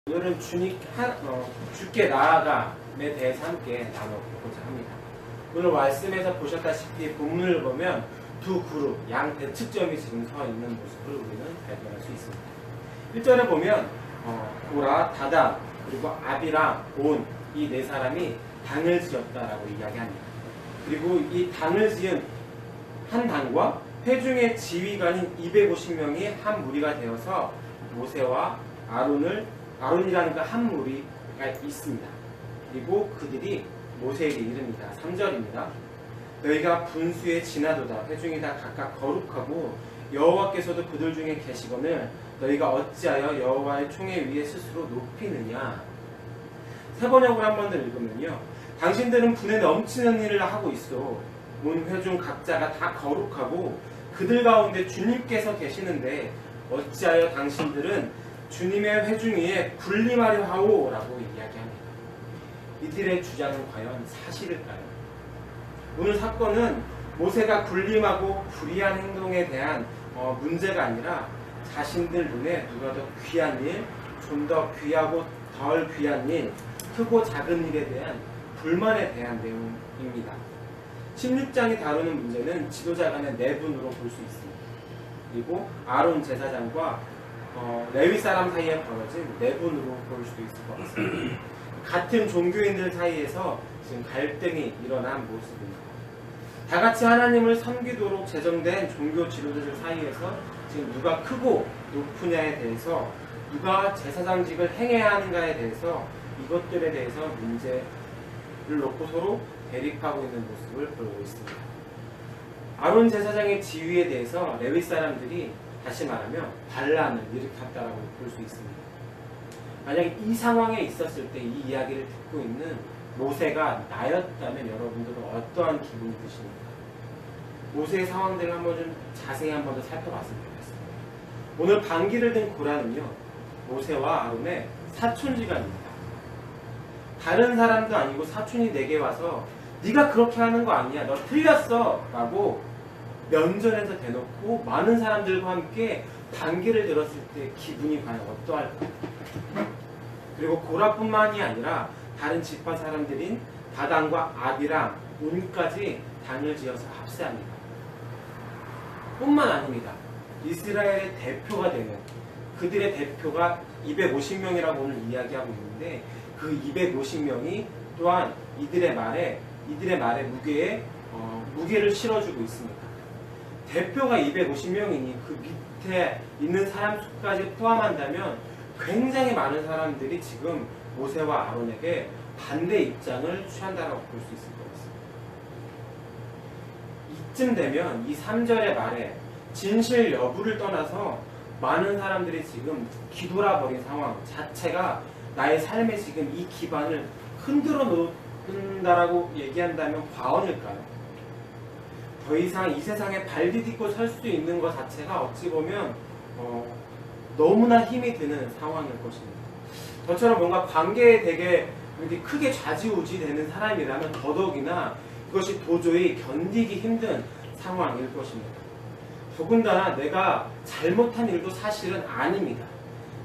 오늘은 주께 나아감에 대해서 함께 나눠보고자 합니다. 오늘 말씀에서 보셨다시피 본문을 보면 두 그룹, 양 대측점이 지금 서 있는 모습을 우리는 발견할 수 있습니다. 1절에 보면 고라, 다단, 그리고 아비람, 온 이 네 사람이 당을 지었다라고 이야기합니다. 그리고 이 당을 지은 한 당과 회중의 지휘관인 250명이 한 무리가 되어서 모세와 아론이라는 그 한 무리가 있습니다. 그리고 그들이 모세에게 이릅니다. 3절입니다. 너희가 분수에 지나도다. 회중이 다 각각 거룩하고 여호와께서도 그들 중에 계시거늘 너희가 어찌하여 여호와의 총회 위에 스스로 높이느냐. 세번역을 한 번 더 읽으면요. 당신들은 분에 넘치는 일을 하고 있어. 온 회중 각자가 다 거룩하고 그들 가운데 주님께서 계시는데 어찌하여 당신들은 주님의 회중 위에 군림하려 하오 라고 이야기합니다. 이들의 주장은 과연 사실일까요? 오늘 사건은 모세가 군림하고 불의한 행동에 대한 문제가 아니라 자신들 눈에 누가 더 귀한 일, 좀 더 귀하고 덜 귀한 일, 크고 작은 일에 대한 불만에 대한 내용입니다. 16장이 다루는 문제는 지도자 간의 내분으로 볼 수 있습니다. 그리고 아론 제사장과 레위 사람 사이에 벌어진 내분으로 볼 수도 있을 것 같습니다. 같은 종교인들 사이에서 지금 갈등이 일어난 모습입니다. 다 같이 하나님을 섬기도록 제정된 종교 지도자들 사이에서 지금 누가 크고 높으냐에 대해서 누가 제사장직을 행해야 하는가에 대해서 이것들에 대해서 문제를 놓고 서로 대립하고 있는 모습을 보고 있습니다. 아론 제사장의 지위에 대해서 레위 사람들이 다시 말하면 반란을 일으켰다라고 볼 수 있습니다. 만약에 이 상황에 있었을 때 이 이야기를 듣고 있는 모세가 나였다면 여러분들은 어떠한 기분이 드십니까? 모세의 상황들을 한번 좀 자세히 한번 더 살펴봤으면 좋겠습니다. 오늘 반기를 든 고라는요, 모세와 아론의 사촌지간입니다. 다른 사람도 아니고 사촌이 내게 와서 네가 그렇게 하는 거 아니야, 너 틀렸어 라고 면전에서 대놓고 많은 사람들과 함께 반기를 들었을 때 기분이 과연 어떠할까요? 그리고 고라뿐만이 아니라 다른 지파 사람들인 다단과 아비랑 온까지 당을 지어서 합세합니다. 뿐만 아닙니다. 이스라엘의 대표가 되는 그들의 대표가 250명이라고 오늘 이야기하고 있는데 그 250명이 또한 이들의 말에 무게를 실어주고 있습니다. 대표가 250명이니 그 밑에 있는 사람 수까지 포함한다면 굉장히 많은 사람들이 지금 모세와 아론에게 반대 입장을 취한다고 볼 수 있을 것 같습니다. 이쯤 되면 이 3절의 말에 진실 여부를 떠나서 많은 사람들이 지금 뒤돌아버린 상황 자체가 나의 삶에 지금 이 기반을 흔들어 놓는다라고 얘기한다면 과언일까요? 더 이상 이 세상에 발 디딛고 설 수 있는 것 자체가 어찌 보면 너무나 힘이 드는 상황일 것입니다. 저처럼 뭔가 관계에 되게 크게 좌지우지 되는 사람이라면 더더욱이나 그것이 도저히 견디기 힘든 상황일 것입니다. 더군다나 내가 잘못한 일도 사실은 아닙니다.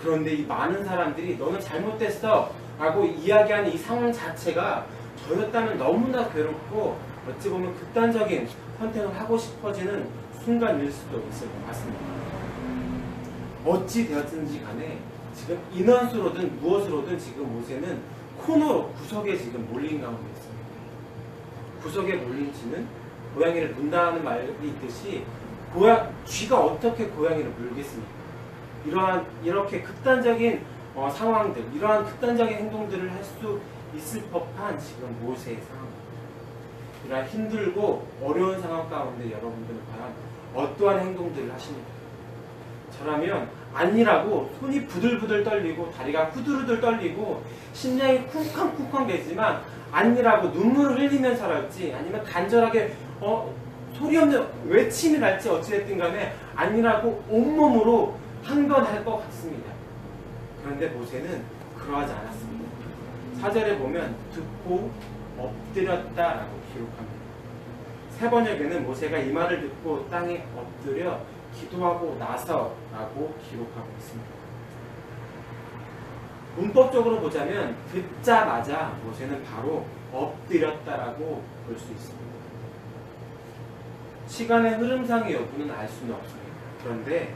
그런데 이 많은 사람들이 너는 잘못됐어 라고 이야기하는 이 상황 자체가 저였다면 너무나 괴롭고 어찌 보면 극단적인 선택을 하고 싶어지는 순간일 수도 있을 것 같습니다. 어찌 되었든지 간에 지금 인원수로든 무엇으로든 지금 모세는 코너로 구석에 지금 몰린 가운데 있습니다. 구석에 몰린 쥐는 고양이를 문다는 말이 있듯이 쥐가 어떻게 고양이를 물겠습니까? 이렇게 극단적인 상황들, 이러한 극단적인 행동들을 할 수 있을 법한 지금 모세의 상황입니다. 이러한 힘들고 어려운 상황 가운데 여러분들은 과연 어떠한 행동들을 하십니까? 저라면 아니라고 손이 부들부들 떨리고 다리가 후들후들 떨리고 심장이 쿵쾅쿵쾅 되지만 아니라고 눈물을 흘리면서랄지 아니면 간절하게 소리 없는 외침이 날지 어찌됐든 간에 아니라고 온몸으로 항변할 것 같습니다. 그런데 모세는 그러하지 않았습니다. 4절에 보면 듣고 엎드렸다라고 기록합니다. 세 번역에는 모세가 이 말을 듣고 땅에 엎드려 기도하고 나서라고 기록하고 있습니다. 문법적으로 보자면 듣자마자 모세는 바로 엎드렸다라고 볼 수 있습니다. 시간의 흐름상의 여부는 알 수는 없습니다. 그런데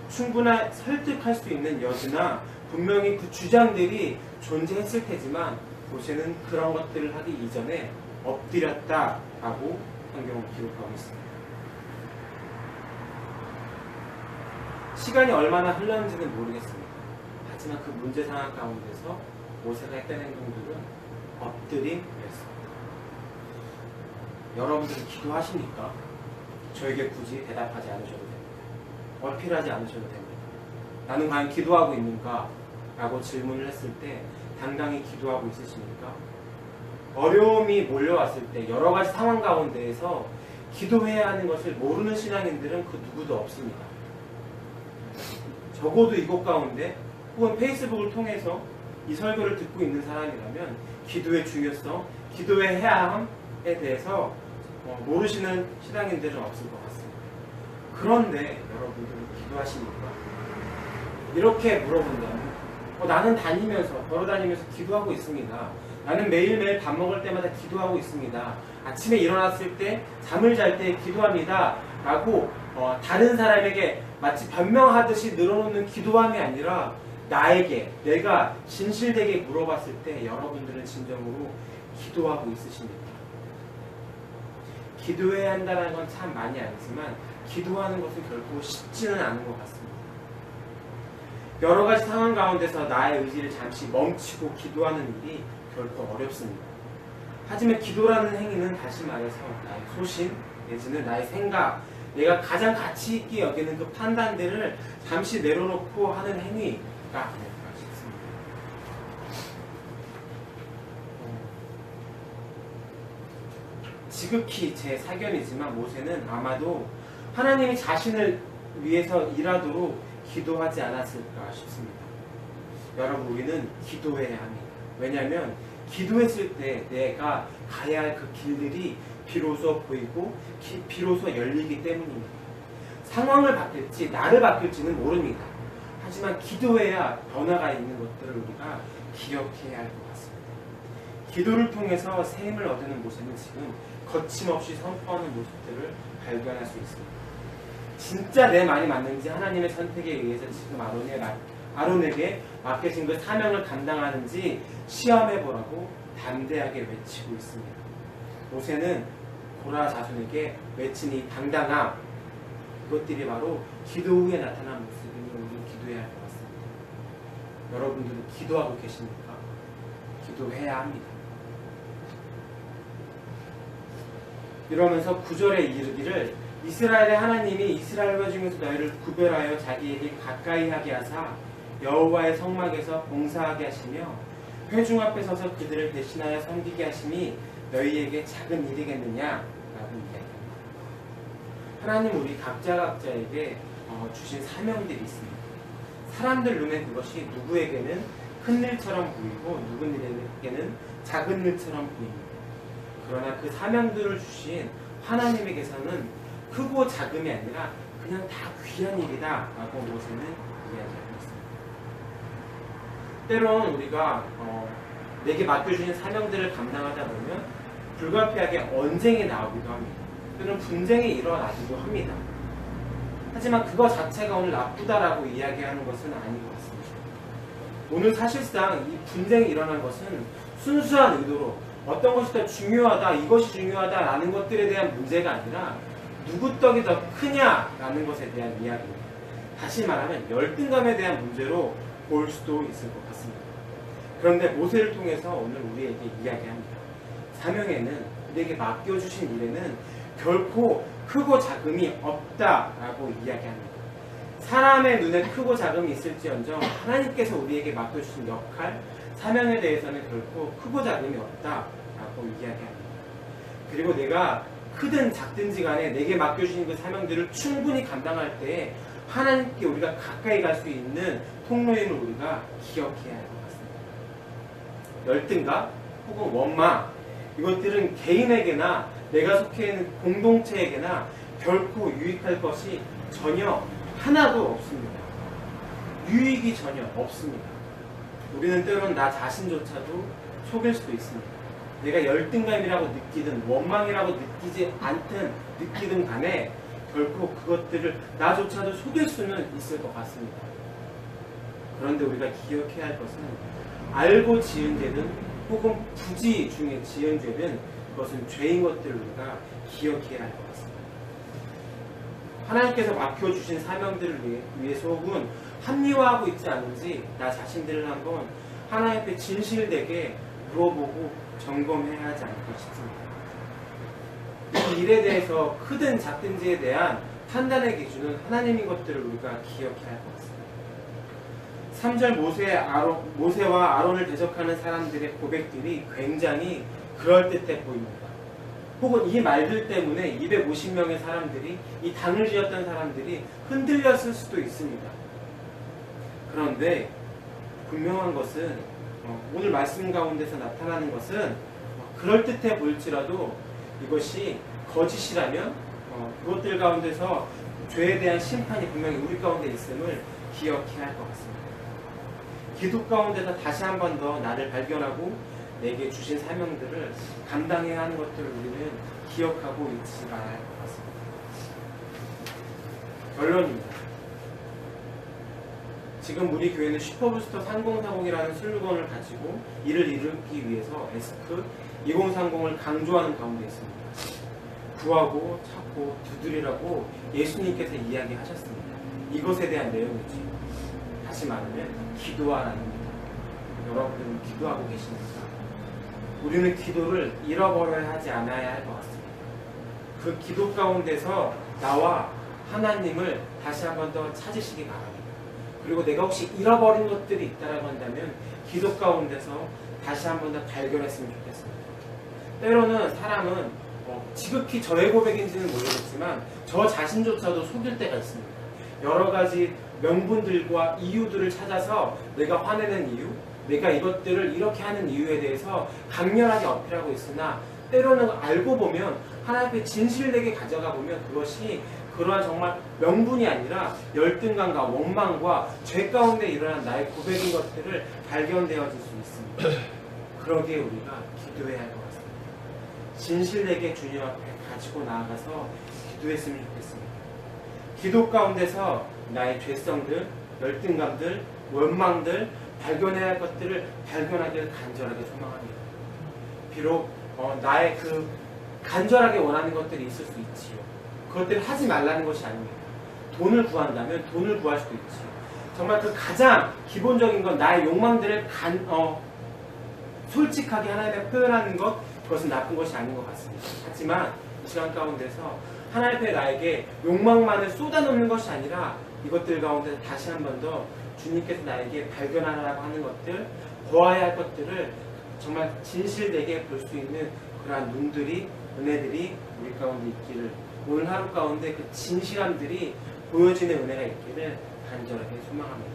충분히 설득할 수 있는 여지나 분명히 그 주장들이 존재했을 테지만 모세는 그런 것들을 하기 이전에 엎드렸다라고 성경은 기록하고 있습니다. 시간이 얼마나 흘렀는지는 모르겠습니다. 하지만 그 문제 상황 가운데서 모세가 했던 행동들은 엎드림이었습니다. 여러분들은 기도하십니까? 저에게 굳이 대답하지 않으셔도 됩니다. 어필하지 않으셔도 됩니다. 나는 과연 기도하고 있는가? 라고 질문을 했을 때 당당히 기도하고 있으십니까? 어려움이 몰려왔을 때 여러 가지 상황 가운데에서 기도해야 하는 것을 모르는 신앙인들은 그 누구도 없습니다. 적어도 이곳 가운데 혹은 페이스북을 통해서 이 설교를 듣고 있는 사람이라면 기도의 중요성, 기도의 해야 함에 대해서 모르시는 신앙인들은 없을 것 같습니다. 그런데 여러분들은 기도하십니까? 이렇게 물어본다면 나는 걸어다니면서 기도하고 있습니다. 나는 매일매일 밥 먹을 때마다 기도하고 있습니다. 아침에 일어났을 때, 잠을 잘 때 기도합니다. 라고 다른 사람에게 마치 변명하듯이 늘어놓는 기도함이 아니라 나에게, 내가 진실되게 물어봤을 때 여러분들은 진정으로 기도하고 있으십니까? 기도해야 한다는 건 참 많이 알지만 기도하는 것은 결코 쉽지는 않은 것 같습니다. 여러 가지 상황 가운데서 나의 의지를 잠시 멈추고 기도하는 일이 결코 어렵습니다. 하지만 기도라는 행위는 다시 말해서 나의 소신 내지는 나의 생각, 내가 가장 가치 있게 여기는 그 판단들을 잠시 내려놓고 하는 행위가 아닐까 싶습니다. 지극히 제 사견이지만 모세는 아마도 하나님이 자신을 위해서 일하도록 기도하지 않았을까 싶습니다. 여러분, 우리는 기도해야 합니다. 왜냐하면 기도했을 때 내가 가야 할 그 길들이 비로소 보이고 비로소 열리기 때문입니다. 상황을 바뀔지 나를 바뀔지는 모릅니다. 하지만 기도해야 변화가 있는 것들을 우리가 기억해야 할 것 같습니다. 기도를 통해서 새 힘을 얻는 모습은 지금 거침없이 선포하는 모습들을 발견할 수 있습니다. 진짜 내 말이 맞는지 하나님의 선택에 의해서 지금 아론에게 맡겨진 그 사명을 감당하는지 시험해보라고 담대하게 외치고 있습니다. 모세는 고라 자손에게 외친 이 당당함, 이것들이 바로 기도 후에 나타난 모습이니 우리는 기도해야 할 것 같습니다. 여러분들은 기도하고 계십니까? 기도해야 합니다. 이러면서 9절에 이르기를 이스라엘의 하나님이 이스라엘과 중에서 너희를 구별하여 자기에게 가까이 하게 하사 여호와의 성막에서 봉사하게 하시며 회중 앞에 서서 그들을 대신하여 섬기게 하심이 너희에게 작은 일이겠느냐? 라고 이야기합니다. 하나님 우리 각자에게 주신 사명들이 있습니다. 사람들 눈에 그것이 누구에게는 큰 일처럼 보이고 누구에게는 작은 일처럼 보입니다. 그러나 그 사명들을 주신 하나님에게서는 크고 작음이 아니라 그냥 다 귀한 일이다 라고 모세는 이야기하고 있습니다. 때론 우리가 내게 맡겨주신 사명들을 감당하다 보면 불가피하게 언쟁이 나오기도 합니다. 또는 분쟁이 일어나기도 합니다. 하지만 그거 자체가 오늘 나쁘다라고 이야기하는 것은 아닌 것 같습니다. 오늘 사실상 이 분쟁이 일어난 것은 순수한 의도로 어떤 것이 더 중요하다, 이것이 중요하다라는 것들에 대한 문제가 아니라 누구 떡이 더 크냐라는 것에 대한 이야기입니다. 다시 말하면 열등감에 대한 문제로 볼 수도 있을 것 같습니다. 그런데 모세를 통해서 오늘 우리에게 이야기합니다. 사명에는 우리에게 맡겨주신 일에는 결코 크고 작음이 없다라고 이야기합니다. 사람의 눈에 크고 작음이 있을지언정 하나님께서 우리에게 맡겨주신 역할, 사명에 대해서는 결코 크고 작음이 없다라고 이야기합니다. 그리고 내가 크든 작든지 간에 내게 맡겨주신 그 사명들을 충분히 감당할 때 하나님께 우리가 가까이 갈 수 있는 통로임을 우리가 기억해야 할 것 같습니다. 열등감 혹은 원망, 이것들은 개인에게나 내가 속해 있는 공동체에게나 결코 유익할 것이 전혀 하나도 없습니다. 유익이 전혀 없습니다. 우리는 때로는 나 자신조차도 속일 수도 있습니다. 내가 열등감이라고 느끼든 원망이라고 느끼든 간에 결코 그것들을 나조차도 속일 수는 있을 것 같습니다. 그런데 우리가 기억해야 할 것은 알고 지은 죄든 혹은 부지 중에 지은 죄든 그것은 죄인 것들을 우리가 기억해야 할 것 같습니다. 하나님께서 맡겨주신 사명들을 위해서 혹은 합리화하고 있지 않은지 나 자신들을 한번 하나님 앞에 진실되게 물어보고 점검해야 하지 않을까 싶습니다. 이 일에 대해서 크든 작든지에 대한 판단의 기준은 하나님인 것들을 우리가 기억해야 할 것 같습니다. 3절 모세와 아론을 대적하는 사람들의 고백들이 굉장히 그럴듯해 보입니다. 혹은 이 말들 때문에 250명의 사람들이, 이 당을 지었던 사람들이 흔들렸을 수도 있습니다. 그런데 분명한 것은 오늘 말씀 가운데서 나타나는 것은 그럴듯해 보일지라도 이것이 거짓이라면 그것들 가운데서 죄에 대한 심판이 분명히 우리 가운데 있음을 기억해야 할 것 같습니다. 기도 가운데서 다시 한 번 더 나를 발견하고 내게 주신 사명들을 감당해야 하는 것들을 우리는 기억하고 있지 말아야 할 것 같습니다. 결론입니다. 지금 우리 교회는 슈퍼부스터 3040이라는 슬로건을 가지고 이를 이루기 위해서 에스크 2030을 강조하는 가운데 있습니다. 구하고 찾고 두드리라고 예수님께서 이야기하셨습니다. 이것에 대한 내용이지. 다시 말하면 기도하라입니다. 여러분들은 기도하고 계십니까? 우리는 기도를 잃어버려야 하지 않아야 할 것 같습니다. 그 기도 가운데서 나와 하나님을 다시 한 번 더 찾으시기 바랍니다. 그리고 내가 혹시 잃어버린 것들이 있다고 한다면 기도 가운데서 다시 한 번 더 발견했으면 좋겠습니다. 때로는 사람은 지극히 저의 고백인지는 모르겠지만 저 자신조차도 속일 때가 있습니다. 여러 가지 명분들과 이유들을 찾아서 내가 화내는 이유, 내가 이것들을 이렇게 하는 이유에 대해서 강렬하게 어필하고 있으나 때로는 알고 보면 하나님 앞에 진실되게 가져가 보면 그것이 그러한 정말 명분이 아니라 열등감과 원망과 죄 가운데 일어난 나의 고백인 것들을 발견되어질 수 있습니다. 그러기에 우리가 기도해야 할 것 같습니다. 진실되게 주님 앞에 가지고 나아가서 기도했으면 좋겠습니다. 기도 가운데서 나의 죄성들, 열등감들, 원망들, 발견해야 할 것들을 발견하기를 간절하게 소망합니다. 비록 나의 그 간절하게 원하는 것들이 있을 수 있지요. 그것들을 하지 말라는 것이 아닙니다. 돈을 구한다면 돈을 구할 수도 있지요. 정말 그 가장 기본적인 건 나의 욕망들을 솔직하게 하나님께 표현하는 것, 그것은 나쁜 것이 아닌 것 같습니다. 하지만 이 시간 가운데서 하나님 앞에 나에게 욕망만을 쏟아놓는 것이 아니라 이것들 가운데 다시 한 번 더 주님께서 나에게 발견하라고 하는 것들, 보아야 할 것들을 정말 진실되게 볼 수 있는 그러한 눈들이, 은혜들이 우리 가운데 있기를, 오늘 하루 가운데 그 진실함들이 보여지는 은혜가 있기를 간절하게 소망합니다.